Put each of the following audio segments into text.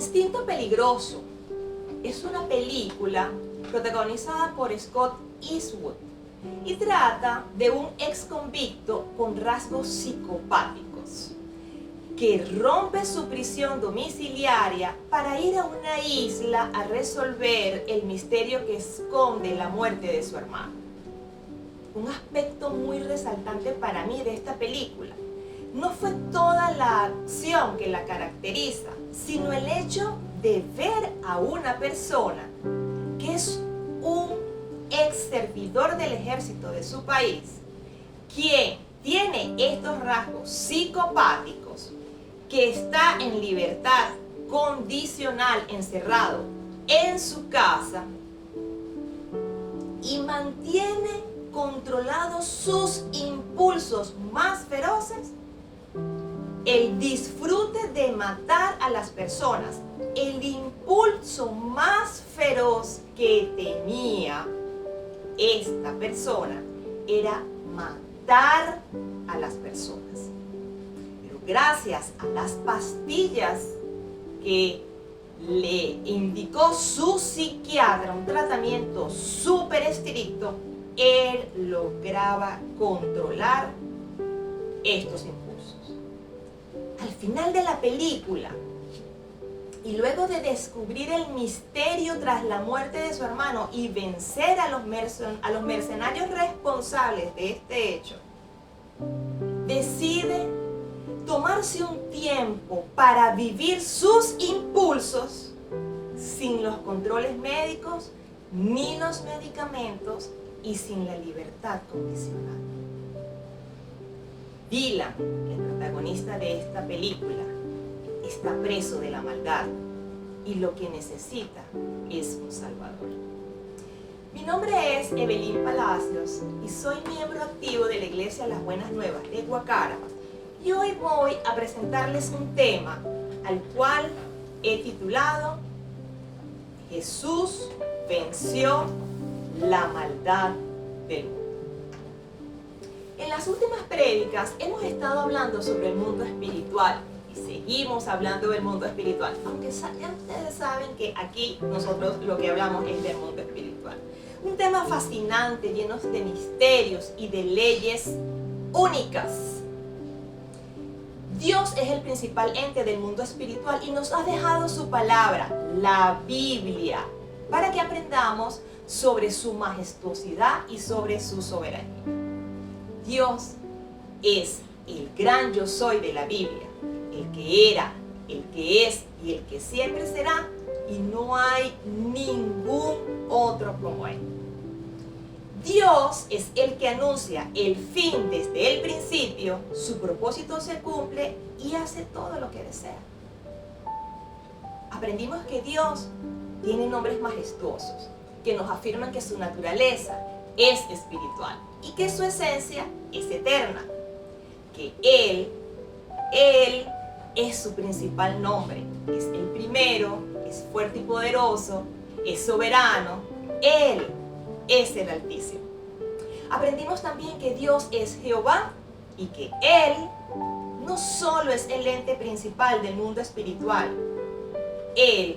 Instinto Peligroso es una película protagonizada por Scott Eastwood y trata de un ex convicto con rasgos psicopáticos que rompe su prisión domiciliaria para ir a una isla a resolver el misterio que esconde la muerte de su hermano. Un aspecto muy resaltante para mí de esta película no fue toda la acción que la caracteriza, sino el hecho de ver a una persona que es un ex servidor del ejército de su país, quien tiene estos rasgos psicopáticos, que está en libertad condicional, encerrado en su casa y mantiene controlados sus impulsos más feroces, el disfrute de matar a las personas, el impulso más feroz que tenía esta persona era matar a las personas. Pero gracias a las pastillas que le indicó su psiquiatra, un tratamiento súper estricto, él lograba controlar estos impulsos. Al final de la película, y luego de descubrir el misterio tras la muerte de su hermano y vencer a los mercenarios responsables de este hecho, decide tomarse un tiempo para vivir sus impulsos sin los controles médicos ni los medicamentos y sin la libertad condicional. Dylan, el protagonista de esta película, está preso de la maldad y lo que necesita es un salvador. Mi nombre es Evelyn Palacios y soy miembro activo de la Iglesia Las Buenas Nuevas de Guacara, y hoy voy a presentarles un tema al cual he titulado Jesús venció la maldad del mundo. En las últimas prédicas hemos estado hablando sobre el mundo espiritual y seguimos hablando del mundo espiritual, aunque ya ustedes saben que aquí nosotros lo que hablamos es del mundo espiritual. Un tema fascinante, lleno de misterios y de leyes únicas. Dios es el principal ente del mundo espiritual y nos ha dejado su palabra, la Biblia, para que aprendamos sobre su majestuosidad y sobre su soberanía. Dios es el gran yo soy de la Biblia, el que era, el que es y el que siempre será, y no hay ningún otro como Él. Dios es el que anuncia el fin desde el principio, su propósito se cumple y hace todo lo que desea. Aprendimos que Dios tiene nombres majestuosos, que nos afirman que su naturaleza es espiritual y que su esencia es eterna, que Él es su principal nombre, es el primero, es fuerte y poderoso, es soberano, Él es el Altísimo. Aprendimos también que Dios es Jehová y que Él no solo es el ente principal del mundo espiritual, Él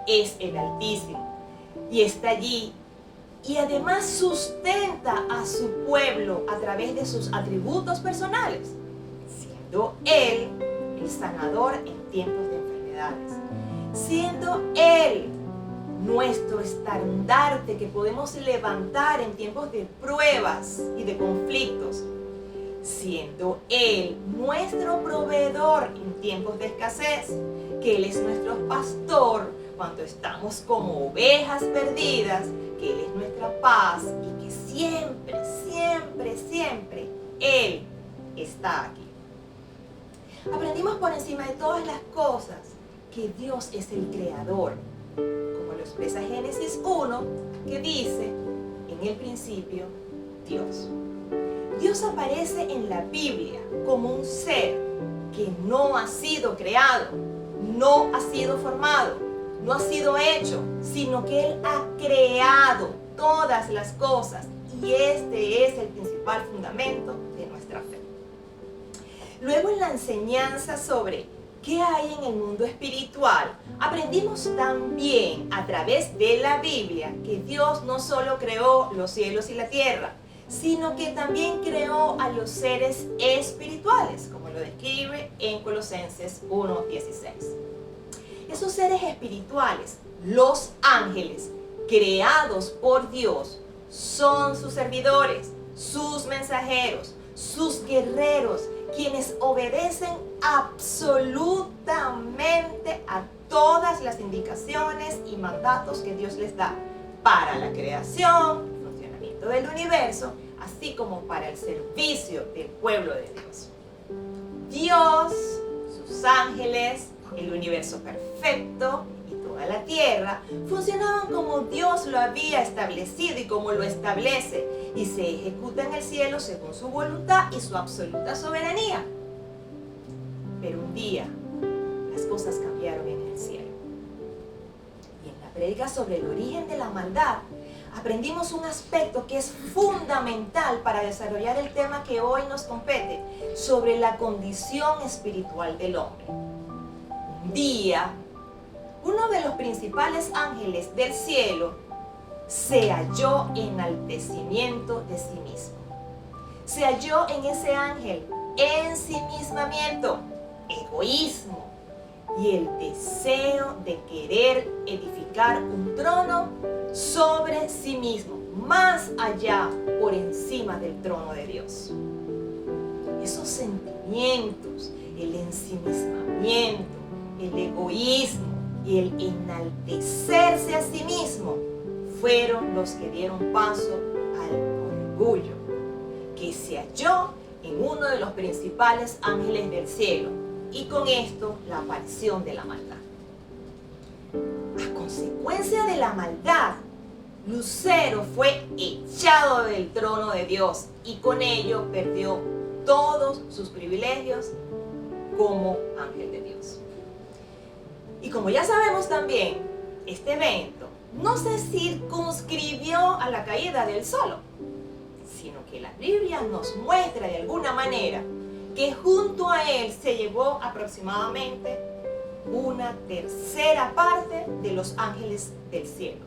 es el Altísimo y está allí. Y además sustenta a su pueblo a través de sus atributos personales, siendo Él el sanador en tiempos de enfermedades, siendo Él nuestro estandarte que podemos levantar en tiempos de pruebas y de conflictos, siendo Él nuestro proveedor en tiempos de escasez, que Él es nuestro pastor cuando estamos como ovejas perdidas, que Él es nuestra paz y que siempre, siempre, siempre Él está aquí. Aprendimos por encima de todas las cosas que Dios es el creador, como lo expresa Génesis 1, que dice, en el principio, Dios. Dios aparece en la Biblia como un ser que no ha sido creado, no ha sido formado, no ha sido hecho, sino que Él ha creado todas las cosas y este es el principal fundamento de nuestra fe. Luego en la enseñanza sobre ¿Qué hay en el mundo espiritual? Aprendimos también a través de la Biblia que Dios no solo creó los cielos y la tierra, sino que también creó a los seres espirituales, como lo describe en Colosenses 1:16. Esos seres espirituales, los ángeles, creados por Dios, son sus servidores, sus mensajeros, sus guerreros, quienes obedecen absolutamente a todas las indicaciones y mandatos que Dios les da para la creación, el funcionamiento del universo, así como para el servicio del pueblo de Dios. Dios, sus ángeles, el universo perfecto y toda la tierra funcionaban como Dios lo había establecido y como lo establece, y se ejecuta en el cielo según su voluntad y su absoluta soberanía. Pero un día las cosas cambiaron en el cielo. Y en la prédica sobre el origen de la maldad aprendimos un aspecto que es fundamental para desarrollar el tema que hoy nos compete, sobre la condición espiritual del hombre. Un día, uno de los principales ángeles del cielo se halló enaltecimiento de sí mismo. Se halló en ese ángel ensimismamiento, egoísmo y el deseo de querer edificar un trono sobre sí mismo, más allá, por encima del trono de Dios. Esos sentimientos, el ensimismamiento, el egoísmo y el enaltecerse a sí mismo fueron los que dieron paso al orgullo, que se halló en uno de los principales ángeles del cielo, y con esto la aparición de la maldad. A consecuencia de la maldad, Lucero fue echado del trono de Dios y con ello perdió todos sus privilegios como ángel de Dios. Y como ya sabemos también, este evento no se circunscribió a la caída del sol, sino que la Biblia nos muestra de alguna manera que junto a él se llevó aproximadamente una tercera parte de los ángeles del cielo,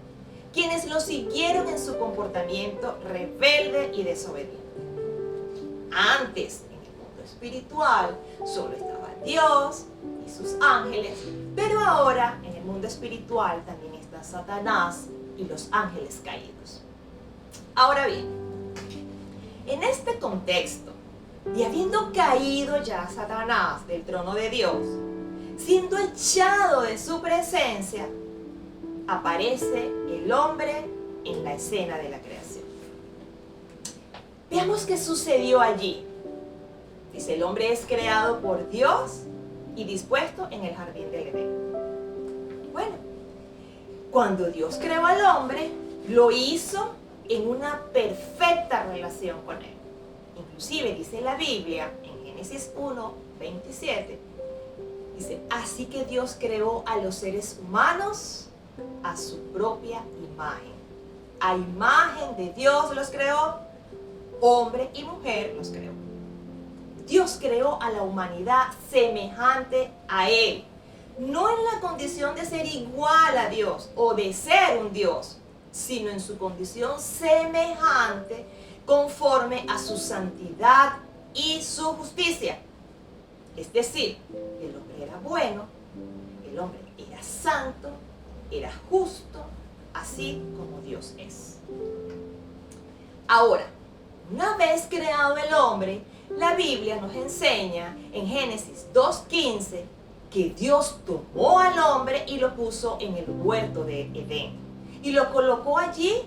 quienes lo siguieron en su comportamiento rebelde y desobediente. Antes, en el mundo espiritual, solo estaba Dios y sus ángeles, pero ahora en el mundo espiritual también está Satanás y los ángeles caídos. Ahora bien, en este contexto, y habiendo caído ya Satanás del trono de Dios, siendo echado de su presencia, aparece el hombre en la escena de la creación. Veamos qué sucedió allí. Dice, el hombre es creado por Dios y dispuesto en el jardín del Edén. Bueno, cuando Dios creó al hombre, lo hizo en una perfecta relación con él. Inclusive dice la Biblia en Génesis 1:27, dice, así que Dios creó a los seres humanos a su propia imagen. A imagen de Dios los creó, hombre y mujer los creó. Dios creó a la humanidad semejante a Él, no en la condición de ser igual a Dios o de ser un Dios, sino en su condición semejante, conforme a su santidad y su justicia. Es decir, el hombre era bueno, el hombre era santo, era justo, así como Dios es. Ahora, una vez creado el hombre, la Biblia nos enseña en Génesis 2:15 que Dios tomó al hombre y lo puso en el huerto de Edén y lo colocó allí,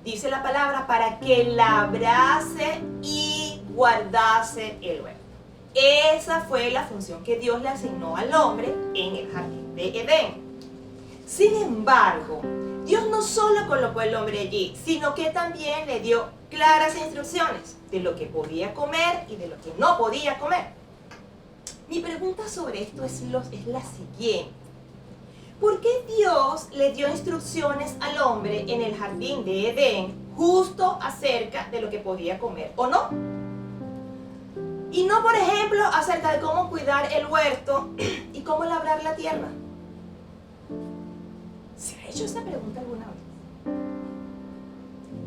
dice la palabra, para que labrase y guardase el huerto. Esa fue la función que Dios le asignó al hombre en el jardín de Edén. Sin embargo, Dios no solo colocó al hombre allí, sino que también le dio claras instrucciones de lo que podía comer y de lo que no podía comer. Mi pregunta sobre esto es la siguiente. ¿Por qué Dios le dio instrucciones al hombre en el jardín de Edén justo acerca de lo que podía comer o no? Y no, por ejemplo, acerca de cómo cuidar el huerto y cómo labrar la tierra. ¿Se ha hecho esa pregunta alguna vez?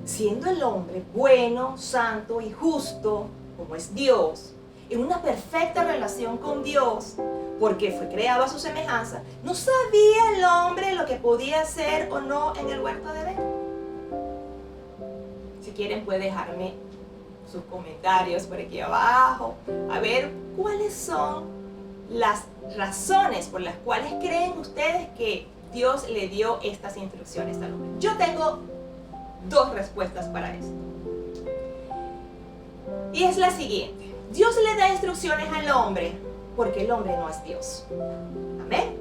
Siendo el hombre bueno, santo y justo, como es Dios, en una perfecta relación con Dios, porque fue creado a su semejanza, ¿no sabía el hombre lo que podía hacer o no en el huerto de Edén? Si quieren, puede dejarme sus comentarios por aquí abajo, a ver cuáles son las razones por las cuales creen ustedes que Dios le dio estas instrucciones al hombre. Yo tengo dos respuestas para esto. Y es la siguiente. Dios le da instrucciones al hombre porque el hombre no es Dios. Amén.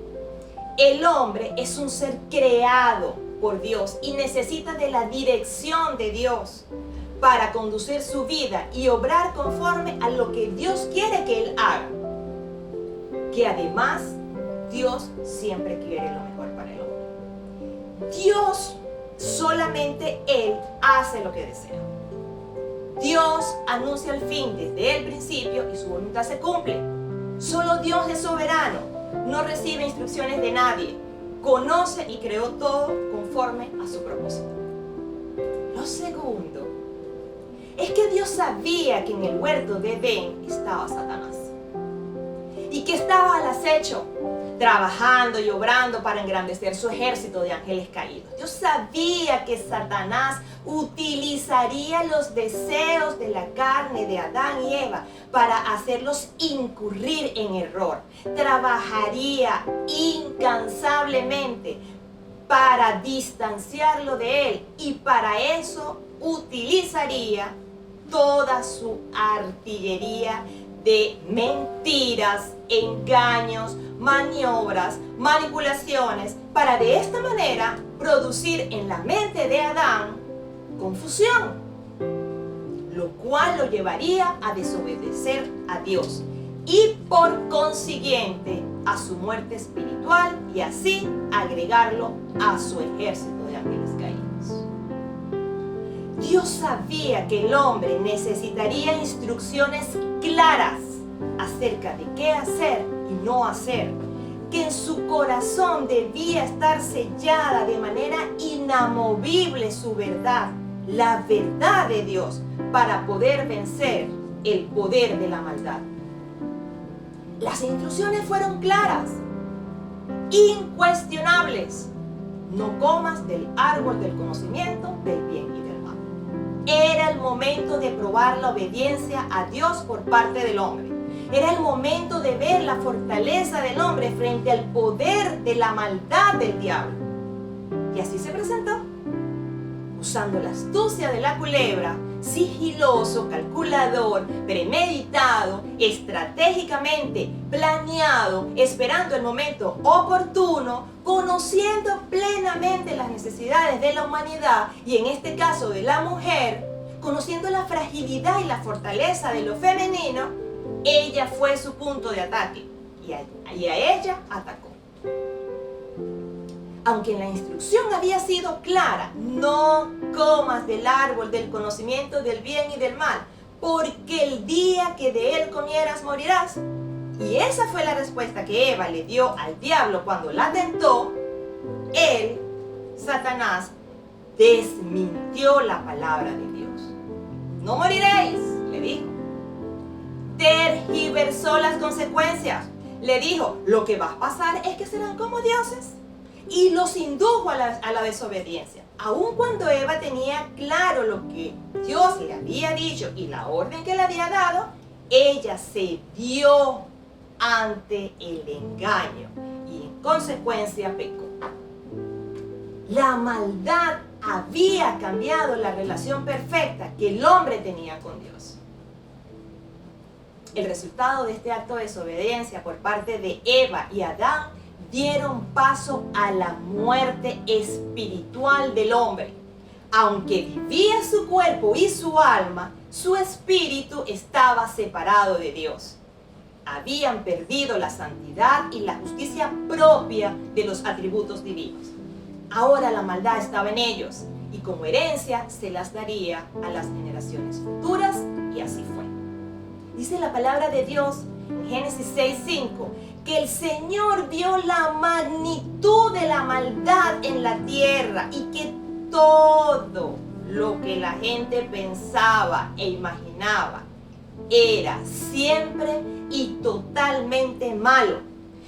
El hombre es un ser creado por Dios y necesita de la dirección de Dios para conducir su vida y obrar conforme a lo que Dios quiere que él haga. Que además, Dios siempre quiere lo mejor para el hombre. Dios, solamente Él hace lo que desea. Dios anuncia el fin desde el principio y su voluntad se cumple. Solo Dios es soberano, no recibe instrucciones de nadie, conoce y creó todo conforme a su propósito. Lo segundo es que Dios sabía que en el huerto de Edén estaba Satanás y que estaba al acecho, trabajando y obrando para engrandecer su ejército de ángeles caídos. Dios sabía que Satanás utilizaría los deseos de la carne de Adán y Eva para hacerlos incurrir en error. Trabajaría incansablemente para distanciarlo de él y para eso utilizaría toda su artillería de mentiras, engaños, maniobras, manipulaciones, para de esta manera producir en la mente de Adán confusión, lo cual lo llevaría a desobedecer a Dios y por consiguiente a su muerte espiritual y así agregarlo a su ejército de ángeles caídos. Dios sabía que el hombre necesitaría instrucciones claras acerca de qué hacer y no hacer, que en su corazón debía estar sellada de manera inamovible su verdad, la verdad de Dios, para poder vencer el poder de la maldad. Las instrucciones fueron claras, incuestionables. No comas del árbol del conocimiento del bien y del mal. Era el momento de probar la obediencia a Dios por parte del hombre. Era el momento de ver la fortaleza del hombre frente al poder de la maldad del diablo. Y así se presentó, usando la astucia de la culebra, sigiloso, calculador, premeditado, estratégicamente planeado, esperando el momento oportuno, conociendo plenamente las necesidades de la humanidad y en este caso de la mujer, conociendo la fragilidad y la fortaleza de lo femenino. Ella fue su punto de ataque y a ella atacó. Aunque la instrucción había sido clara, no comas del árbol del conocimiento del bien y del mal, porque el día que de él comieras morirás. Y esa fue la respuesta que Eva le dio al diablo cuando la tentó. Él, Satanás, desmintió la palabra de Dios. No moriréis, le dijo. Tergiversó las consecuencias. Le dijo, lo que va a pasar es que serán como dioses. Y los indujo a la desobediencia. Aun cuando Eva tenía claro lo que Dios le había dicho y la orden que le había dado, ella cedió ante el engaño y en consecuencia pecó. La maldad había cambiado la relación perfecta que el hombre tenía con Dios. El resultado de este acto de desobediencia por parte de Eva y Adán dieron paso a la muerte espiritual del hombre. Aunque vivía su cuerpo y su alma, su espíritu estaba separado de Dios. Habían perdido la santidad y la justicia propia de los atributos divinos. Ahora la maldad estaba en ellos y como herencia se las daría a las generaciones futuras y así fue. Y Dice la palabra de Dios en Génesis 6:5 que el Señor vio la magnitud de la maldad en la tierra y que todo lo que la gente pensaba e imaginaba era siempre y totalmente malo.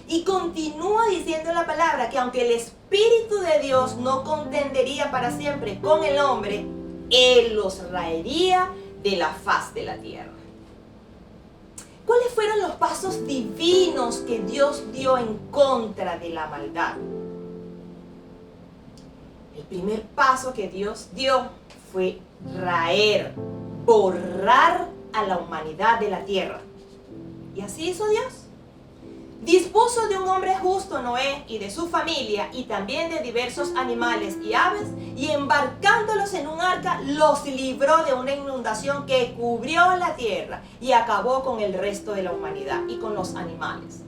Y continúa diciendo la palabra que aunque el Espíritu de Dios no contendería para siempre con el hombre, Él los raería de la faz de la tierra. ¿Cuáles fueron los pasos divinos que Dios dio en contra de la maldad? El primer paso que Dios dio fue raer, borrar a la humanidad de la tierra. Y así hizo Dios. Dispuso de un hombre justo, Noé, y de su familia, y también de diversos animales y aves, y embarcándolos en un arca, los libró de una inundación que cubrió la tierra y acabó con el resto de la humanidad y con los animales.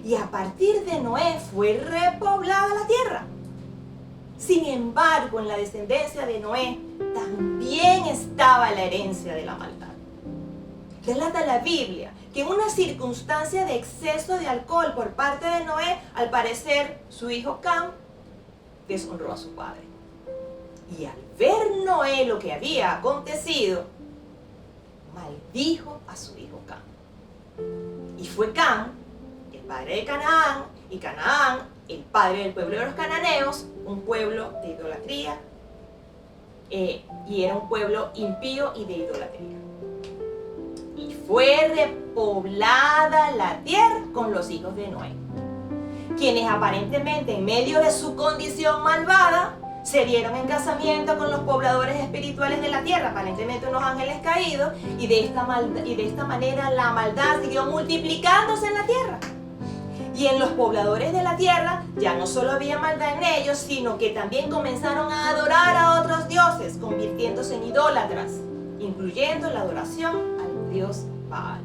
Y a partir de Noé fue repoblada la tierra. Sin embargo, en la descendencia de Noé también estaba la herencia de la maldad. Relata la Biblia que en una circunstancia de exceso de alcohol por parte de Noé, al parecer su hijo Cam deshonró a su padre. Y al ver Noé lo que había acontecido, maldijo a su hijo Cam. Y fue Cam, el padre de Canaán, y Canaán, el padre del pueblo de los cananeos, un pueblo de idolatría, y era un pueblo impío y de idolatría. Y fue repoblada la tierra con los hijos de Noé, quienes aparentemente en medio de su condición malvada se dieron en casamiento con los pobladores espirituales de la tierra, aparentemente unos ángeles caídos, y de esta manera la maldad siguió multiplicándose en la tierra. Y en los pobladores de la tierra ya no solo había maldad en ellos, sino que también comenzaron a adorar a otros dioses, convirtiéndose en idólatras, incluyendo la adoración al dios Baal.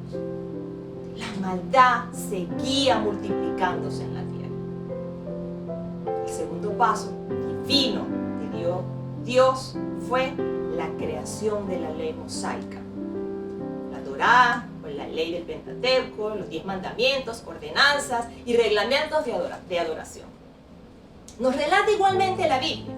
La maldad seguía multiplicándose en la tierra. El segundo paso divino que dio Dios fue la creación de la ley mosaica. La Torá, con la ley del Pentateuco, los 10 mandamientos, ordenanzas y reglamentos de adoración. Nos relata igualmente la Biblia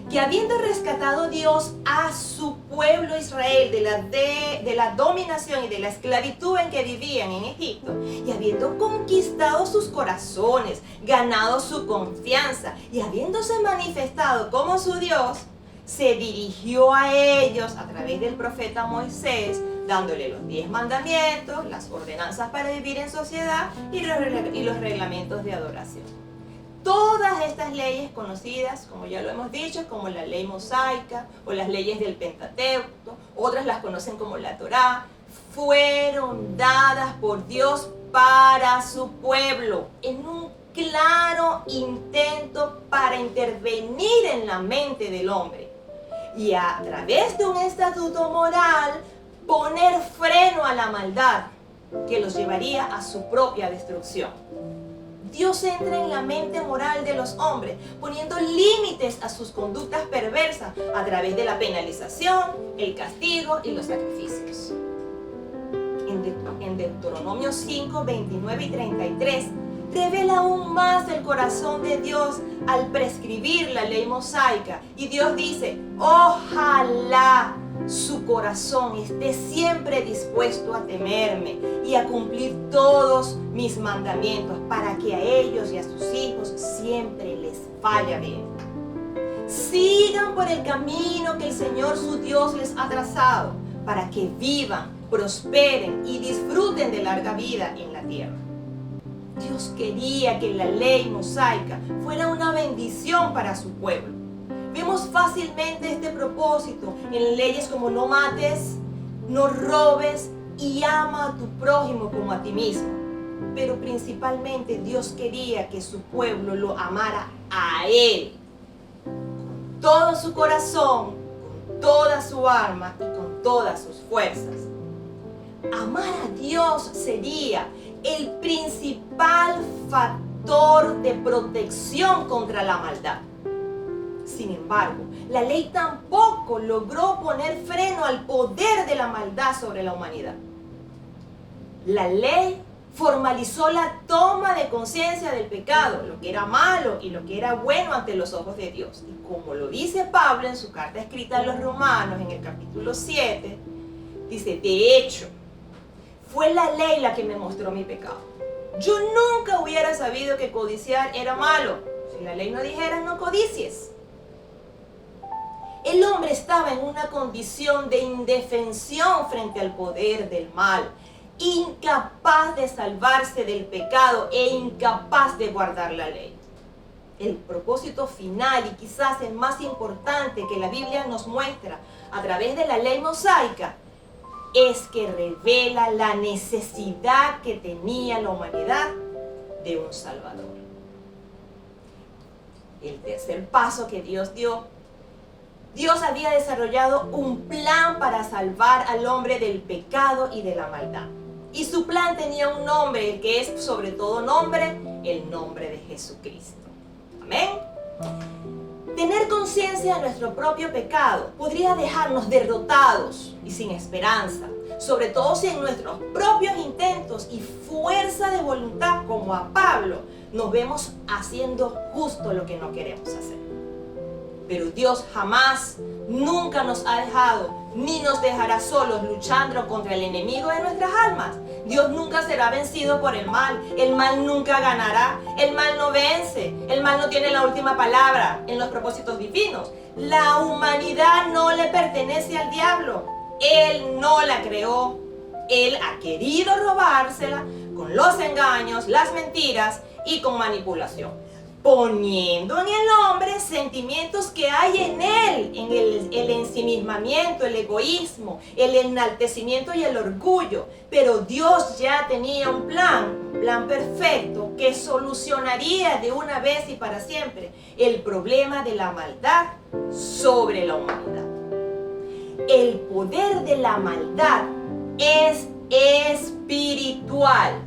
que habiendo rescatado Dios a su pueblo Israel de la dominación y de la esclavitud en que vivían en Egipto, y habiendo conquistado sus corazones, ganado su confianza y habiéndose manifestado como su Dios, se dirigió a ellos a través del profeta Moisés, dándole los 10 mandamientos, las ordenanzas para vivir en sociedad y los reglamentos de adoración. Todas estas leyes conocidas, como ya lo hemos dicho, como la ley mosaica o las leyes del Pentateuco, otras las conocen como la Torá, fueron dadas por Dios para su pueblo en un claro intento para intervenir en la mente del hombre y a través de un estatuto moral poner freno a la maldad que los llevaría a su propia destrucción. Dios entra en la mente moral de los hombres, poniendo límites a sus conductas perversas a través de la penalización, el castigo y los sacrificios. En Deuteronomio 5, 29 y 33, revela aún más el corazón de Dios al prescribir la ley mosaica. Y Dios dice, ojalá su corazón esté siempre dispuesto a temerme y a cumplir todos mis mandamientos para que a ellos y a sus hijos siempre les vaya bien. Sigan por el camino que el Señor su Dios les ha trazado para que vivan, prosperen y disfruten de larga vida en la tierra. Dios quería que la ley mosaica fuera una bendición para su pueblo. Vemos fácilmente este propósito en leyes como no mates, no robes y ama a tu prójimo como a ti mismo. Pero principalmente Dios quería que su pueblo lo amara a Él con todo su corazón, con toda su alma y con todas sus fuerzas. Amar a Dios sería el principal factor de protección contra la maldad. Sin embargo, la ley tampoco logró poner freno al poder de la maldad sobre la humanidad. La ley formalizó la toma de conciencia del pecado, lo que era malo y lo que era bueno ante los ojos de Dios. Y como lo dice Pablo en su carta escrita a los Romanos en el capítulo 7, dice, de hecho, fue la ley la que me mostró mi pecado. Yo nunca hubiera sabido que codiciar era malo. Si la ley no dijera, no codicies. El hombre estaba en una condición de indefensión frente al poder del mal, incapaz de salvarse del pecado e incapaz de guardar la ley. El propósito final y quizás el más importante que la Biblia nos muestra a través de la ley mosaica es que revela la necesidad que tenía la humanidad de un Salvador. El tercer paso que Dios dio, Dios había desarrollado un plan para salvar al hombre del pecado y de la maldad. Y su plan tenía un nombre, el que es sobre todo nombre, el nombre de Jesucristo. Amén. Tener conciencia de nuestro propio pecado podría dejarnos derrotados y sin esperanza, sobre todo si en nuestros propios intentos y fuerza de voluntad, como a Pablo, nos vemos haciendo justo lo que no queremos hacer. Pero Dios jamás, nunca nos ha dejado, ni nos dejará solos luchando contra el enemigo de nuestras almas. Dios nunca será vencido por el mal nunca ganará, el mal no vence, el mal no tiene la última palabra en los propósitos divinos. La humanidad no le pertenece al diablo, Él no la creó, Él ha querido robársela con los engaños, las mentiras y con manipulación, poniendo en el hombre sentimientos que hay en él, en el ensimismamiento, el egoísmo, el enaltecimiento y el orgullo. Pero Dios ya tenía un plan perfecto que solucionaría de una vez y para siempre el problema de la maldad sobre la humanidad. El poder de la maldad es espiritual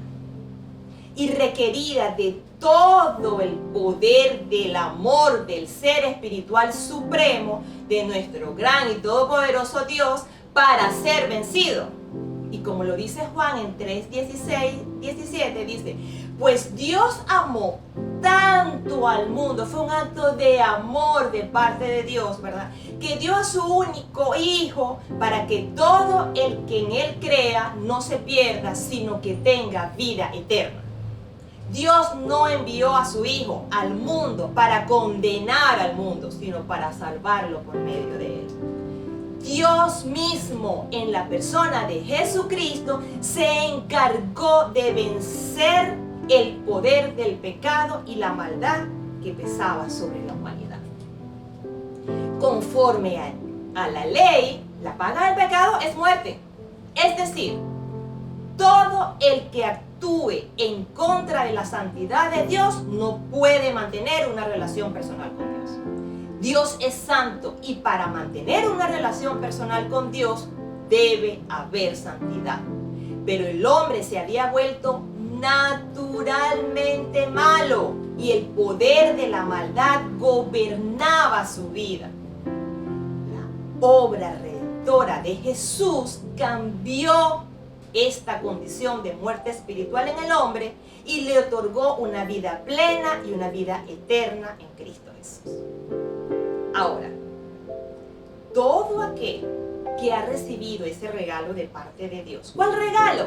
y requerida de todo el poder del amor del ser espiritual supremo de nuestro gran y todopoderoso Dios para ser vencido. Y como lo dice Juan en 3:17, dice, pues Dios amó tanto al mundo, fue un acto de amor de parte de Dios, ¿verdad? Que dio a su único Hijo para que todo el que en Él crea no se pierda, sino que tenga vida eterna. Dios no envió a su Hijo al mundo para condenar al mundo, sino para salvarlo por medio de Él. Dios mismo, en la persona de Jesucristo, se encargó de vencer el poder del pecado y la maldad que pesaba sobre la humanidad. Conforme a la ley, la paga del pecado es muerte. Es decir, todo el que actúe en contra de la santidad de Dios no puede mantener una relación personal con Dios. Dios es santo y para mantener una relación personal con Dios debe haber santidad. Pero el hombre se había vuelto naturalmente malo y el poder de la maldad gobernaba su vida. La obra redentora de Jesús cambió esta condición de muerte espiritual en el hombre y le otorgó una vida plena y una vida eterna en Cristo Jesús. Ahora, todo aquel que ha recibido ese regalo de parte de Dios, ¿cuál regalo?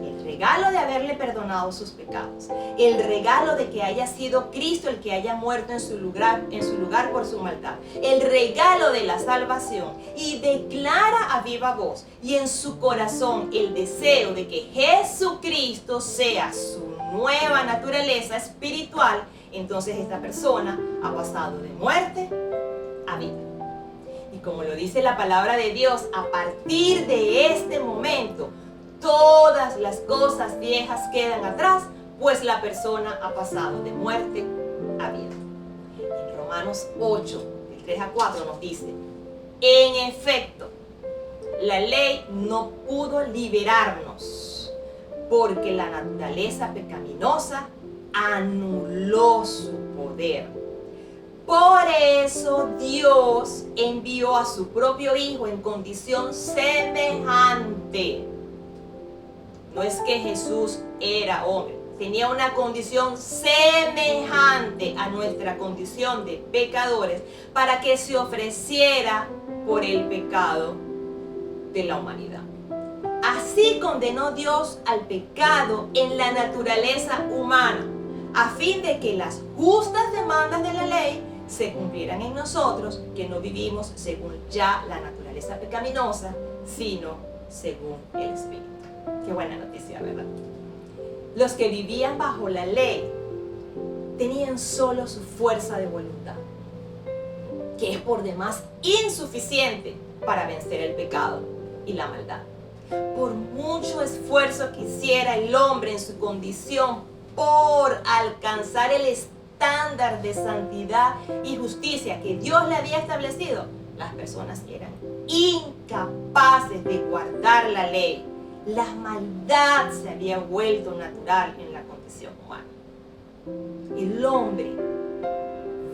El regalo de haberle perdonado sus pecados, el regalo de que haya sido Cristo el que haya muerto en su lugar por su maldad, el regalo de la salvación, y declara a viva voz y en su corazón el deseo de que Jesucristo sea su nueva naturaleza espiritual, entonces esta persona ha pasado de muerte a vida. Y como lo dice la palabra de Dios, a partir de este momento, todas las cosas viejas quedan atrás, pues la persona ha pasado de muerte a vida. En Romanos 8, del 3 a 4 nos dice, en efecto, la ley no pudo liberarnos, porque la naturaleza pecaminosa anuló su poder. Por eso Dios envió a su propio Hijo en condición semejante. No es que Jesús era hombre, tenía una condición semejante a nuestra condición de pecadores para que se ofreciera por el pecado de la humanidad. Así condenó Dios al pecado en la naturaleza humana, a fin de que las justas demandas de la ley se cumplieran en nosotros, que no vivimos según ya la naturaleza pecaminosa, sino según el Espíritu. Qué buena noticia, ¿verdad? Los que vivían bajo la ley tenían solo su fuerza de voluntad, que es por demás insuficiente para vencer el pecado y la maldad. Por mucho esfuerzo que hiciera el hombre en su condición por alcanzar el estándar de santidad y justicia que Dios le había establecido, las personas eran incapaces de guardar la ley. La maldad se había vuelto natural en la condición humana. El hombre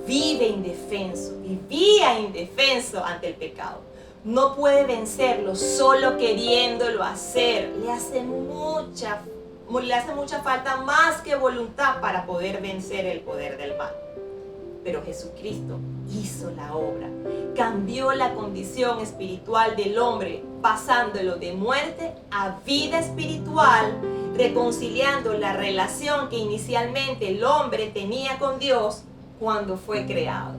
vivía indefenso ante el pecado. No puede vencerlo solo queriéndolo hacer. Le hace mucha falta más que voluntad para poder vencer el poder del mal. Pero Jesucristo hizo la obra, cambió la condición espiritual del hombre, pasándolo de muerte a vida espiritual, reconciliando la relación que inicialmente el hombre tenía con Dios cuando fue creado.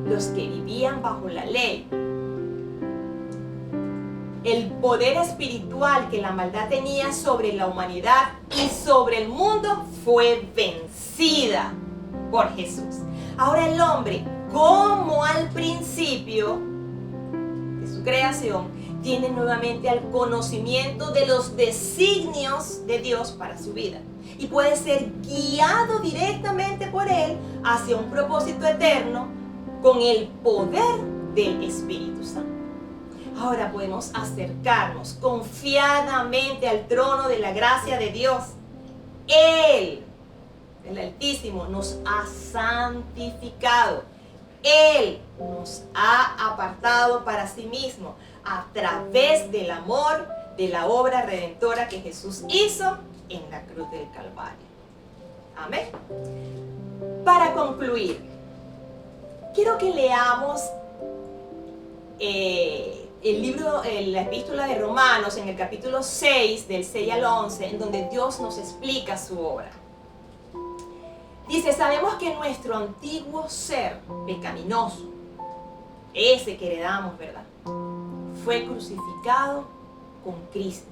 Los que vivían bajo la ley, el poder espiritual que la maldad tenía sobre la humanidad y sobre el mundo fue vencida por Jesús. Ahora el hombre, como al principio de su creación, tiene nuevamente el conocimiento de los designios de Dios para su vida y puede ser guiado directamente por Él hacia un propósito eterno con el poder del Espíritu Santo. Ahora podemos acercarnos confiadamente al trono de la gracia de Dios. Él, el Altísimo, nos ha santificado. Él nos ha apartado para sí mismo a través del amor de la obra redentora que Jesús hizo en la cruz del Calvario. Amén. Para concluir, quiero que leamos la epístola de Romanos en el capítulo 6, del 6 al 11, en donde Dios nos explica su obra. Dice, sabemos que nuestro antiguo ser pecaminoso, ese que heredamos, ¿verdad?, fue crucificado con Cristo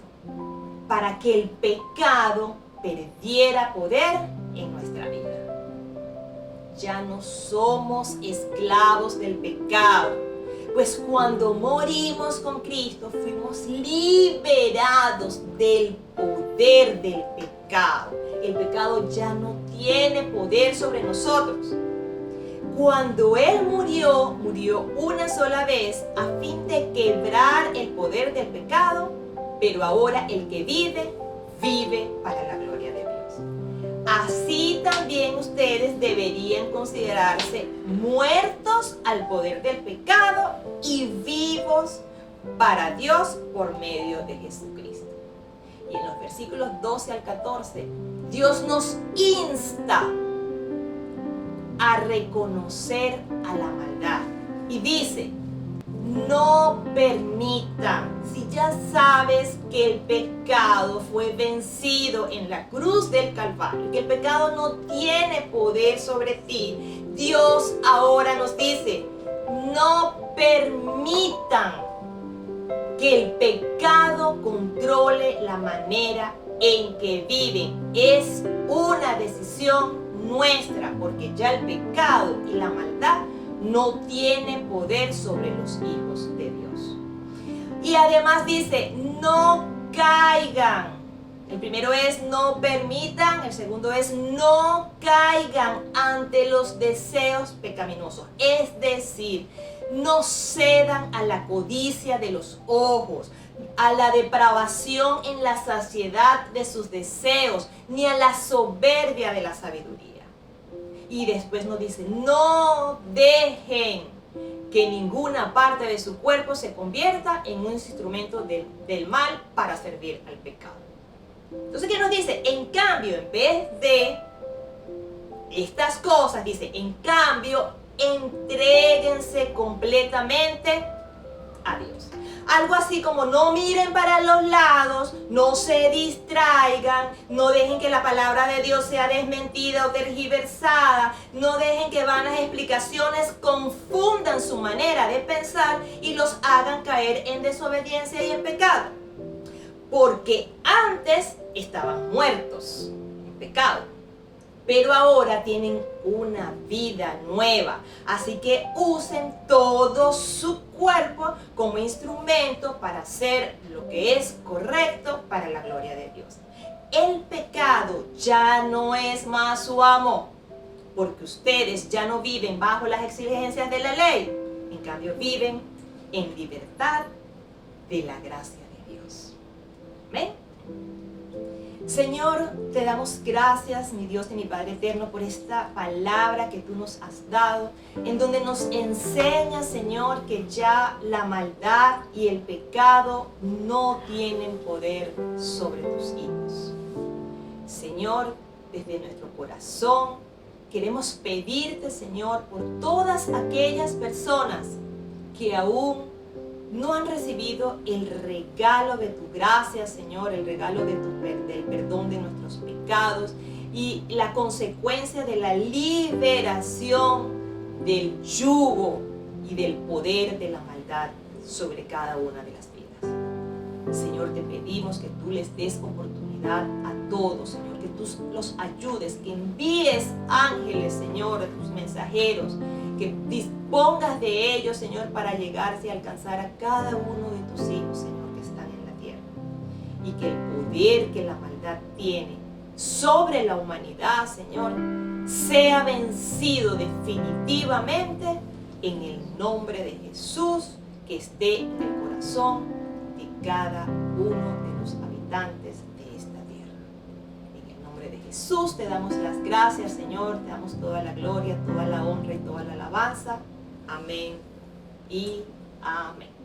para que el pecado perdiera poder en nuestra vida. Ya no somos esclavos del pecado, pues cuando morimos con Cristo fuimos liberados del poder del pecado. El pecado ya no tiene poder sobre nosotros. Cuando Él murió una sola vez a fin de quebrar el poder del pecado, pero ahora el que vive para la gloria de Dios. Así también ustedes deberían considerarse muertos al poder del pecado y vivos para Dios por medio de Jesucristo. Y en los versículos 12 al 14, Dios nos insta a reconocer a la maldad. Y dice, no permitan, si ya sabes que el pecado fue vencido en la cruz del Calvario, que el pecado no tiene poder sobre ti, Dios ahora nos dice, no permitan que el pecado controle la manera en que viven. Es una decisión nuestra, porque ya el pecado y la maldad no tienen poder sobre los hijos de Dios. Y además dice, no caigan. El primero es no permitan, el segundo es no caigan ante los deseos pecaminosos. Es decir, no cedan a la codicia de los ojos, a la depravación en la saciedad de sus deseos, ni a la soberbia de la sabiduría. Y después nos dice, no dejen que ninguna parte de su cuerpo se convierta en un instrumento del mal para servir al pecado. Entonces, ¿qué nos dice? En cambio, en vez de estas cosas, dice, en cambio, entréguense completamente a Dios. Algo así como no miren para los lados, no se distraigan, no dejen que la palabra de Dios sea desmentida o tergiversada, no dejen que vanas explicaciones confundan su manera de pensar y los hagan caer en desobediencia y en pecado. Porque antes estaban muertos en pecado, pero ahora tienen una vida nueva. Así que usen todo su cuerpo como instrumento para hacer lo que es correcto para la gloria de Dios. El pecado ya no es más su amo, porque ustedes ya no viven bajo las exigencias de la ley. En cambio, viven en libertad de la gracia de Dios. Amén. Señor, te damos gracias, mi Dios y mi Padre eterno, por esta palabra que tú nos has dado, en donde nos enseñas, Señor, que ya la maldad y el pecado no tienen poder sobre tus hijos. Señor, desde nuestro corazón queremos pedirte, Señor, por todas aquellas personas que aún no han recibido el regalo de tu gracia, Señor, el regalo del perdón de nuestros pecados y la consecuencia de la liberación del yugo y del poder de la maldad sobre cada una de las vidas. Señor, te pedimos que tú les des oportunidad a todos, Señor, que tú los ayudes, que envíes ángeles, Señor, a tus mensajeros, que dispongas de ellos, Señor, para llegarse y alcanzar a cada uno de tus hijos, Señor, que están en la tierra. Y que el poder que la maldad tiene sobre la humanidad, Señor, sea vencido definitivamente en el nombre de Jesús, que esté en el corazón de cada uno de los habitantes de esta tierra. En el nombre de Jesús te damos las gracias, Señor, te damos toda la gloria, toda la honra y toda la alabanza. Amén y amén.